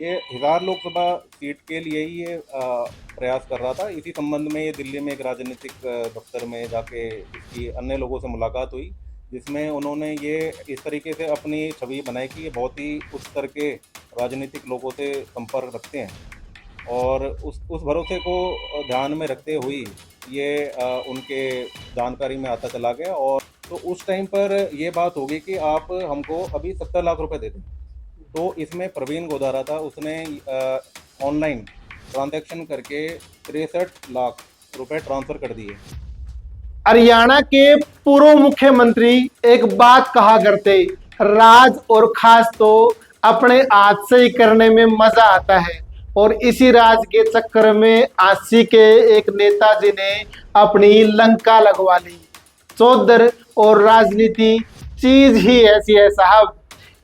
ये हिसार लोकसभा सीट के लिए ही ये प्रयास कर रहा था। इसी संबंध में ये दिल्ली में एक राजनीतिक दफ्तर में जाके इसकी अन्य लोगों से मुलाकात हुई, जिसमें उन्होंने ये इस तरीके से अपनी छवि बनाई कि ये बहुत ही उच्च स्तर के राजनीतिक लोगों से संपर्क रखते हैं। और उस भरोसे को ध्यान में रखते हुए ये उनके जानकारी में आता चला गया। और तो उस टाइम पर ये बात होगी कि आप हमको अभी 70 लाख रुपए दे दें। तो इसमें प्रवीण गोदारा था, उसने ऑनलाइन ट्रांजैक्शन करके 63 लाख रुपए ट्रांसफ़र कर दिए। हरियाणा के पूर्व मुख्यमंत्री एक बात कहा करते, राज और खास तो अपने हाथ से ही करने में मजा आता है। और इसी राज के चक्कर में आसी के एक नेताजी ने अपनी लंका लगवा ली। चौधर और राजनीति चीज ही ऐसी है साहब,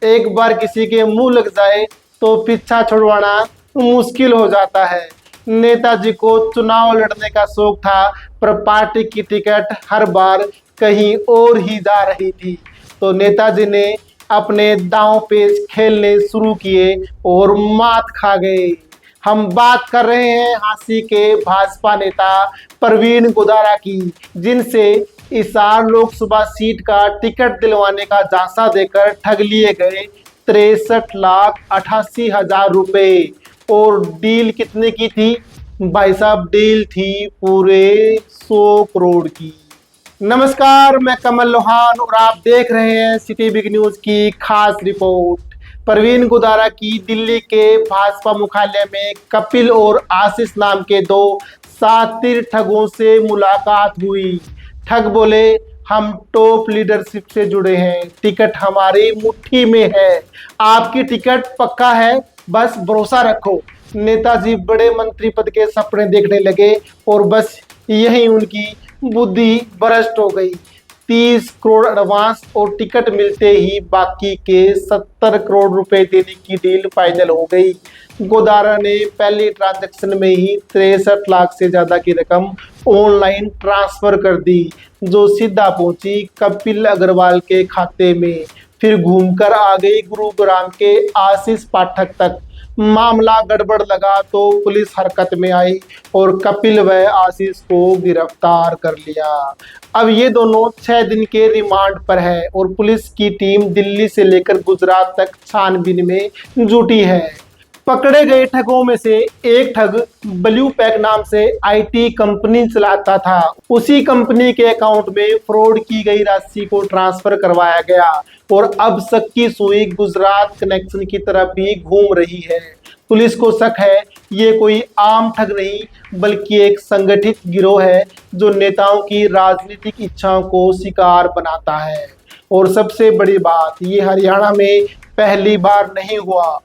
एक बार किसी के मुंह लग जाए तो पीछा छुड़वाना मुश्किल हो जाता है। नेताजी को चुनाव लड़ने का शौक था, पर पार्टी की टिकट हर बार कहीं और ही जा रही थी। तो नेताजी ने अपने दांव पेच खेलने शुरू किए और मात खा गए। हम बात कर रहे हैं हांसी के भाजपा नेता प्रवीण गोदारा की, जिनसे हिसार लोकसभा सीट का टिकट दिलवाने का झांसा देकर ठग लिए गए 63,88,000 रुपए। और डील कितने की थी भाई साहब? डील थी पूरे 100 करोड़ की। नमस्कार, मैं कमल लोहान और आप देख रहे हैं सिटी बिग न्यूज की खास रिपोर्ट। प्रवीण गोदारा की दिल्ली के भाजपा मुख्यालय में कपिल और आशीष नाम के दो शातिर ठगों से मुलाकात हुई। ठग बोले, हम टॉप लीडरशिप से जुड़े हैं, टिकट हमारी मुट्ठी में है, आपकी टिकट पक्का है, बस भरोसा रखो। नेताजी बड़े मंत्री पद के सपने देखने लगे और बस यही उनकी बुद्धि भ्रष्ट हो गई। 30 करोड़ एडवांस और टिकट मिलते ही बाकी के 70 करोड़ रुपए देने की डील फाइनल हो गई। गोदारा ने पहले ट्रांजैक्शन में ही 63 लाख से ज्यादा की रकम ऑनलाइन ट्रांसफर कर दी, जो सीधा पहुंची कपिल अग्रवाल के खाते में, फिर घूमकर आ गई गुरुग्राम के आशीष पाठक तक। मामला गड़बड़ लगा तो पुलिस हरकत में आई और कपिल व आशीष को गिरफ्तार कर लिया। अब ये दोनों 6 दिन के रिमांड पर है और पुलिस की टीम दिल्ली से लेकर गुजरात तक छानबीन में जुटी है। पकड़े गए ठगों में से एक ठग ब्लू पैक नाम से आईटी कंपनी चलाता था। उसी कंपनी के अकाउंट में फ्रॉड की गई राशि को ट्रांसफर करवाया गया और अब शक की सुई गुजरात कनेक्शन की तरफ भी घूम रही है। पुलिस को शक है ये कोई आम ठग नहीं बल्कि एक संगठित गिरोह है जो नेताओं की राजनीतिक इच्छाओं को शिकार बनाता है। और सबसे बड़ी बात, ये हरियाणा में पहली बार नहीं हुआ।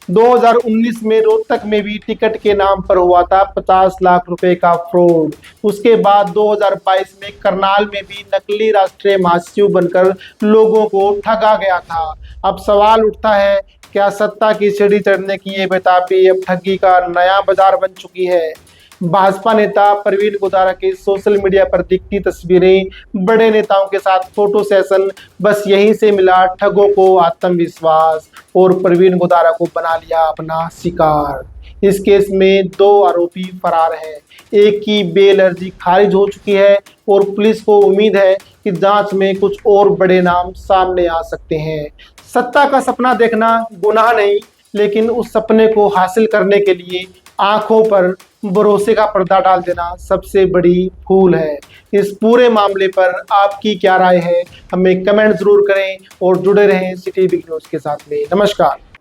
2019 में रोहतक में भी टिकट के नाम पर हुआ था 50 लाख रुपए का फ्रॉड। उसके बाद 2022 में करनाल में भी नकली राष्ट्रीय महासचिव बनकर लोगों को ठगा गया था। अब सवाल उठता है, क्या सत्ता की सीढ़ी चढ़ने की ये बेताबी अब ठगी का नया बाजार बन चुकी है? भाजपा नेता प्रवीण गोदारा की सोशल मीडिया पर दिखती तस्वीरें, बड़े नेताओं के साथ फोटो सेशन, बस यहीं से मिला ठगों को आत्मविश्वास और प्रवीण गोदारा को बना लिया अपना शिकार। इस केस में 2 आरोपी फरार हैं, एक की बेल अर्जी खारिज हो चुकी है और पुलिस को उम्मीद है कि जांच में कुछ और बड़े नाम सामने आ सकते हैं। सत्ता का सपना देखना गुनाह नहीं, लेकिन उस सपने को हासिल करने के लिए आंखों पर भरोसे का पर्दा डाल देना सबसे बड़ी भूल है। इस पूरे मामले पर आपकी क्या राय है? हमें कमेंट जरूर करें और जुड़े रहें सिटी बिग न्यूज के साथ में। नमस्कार।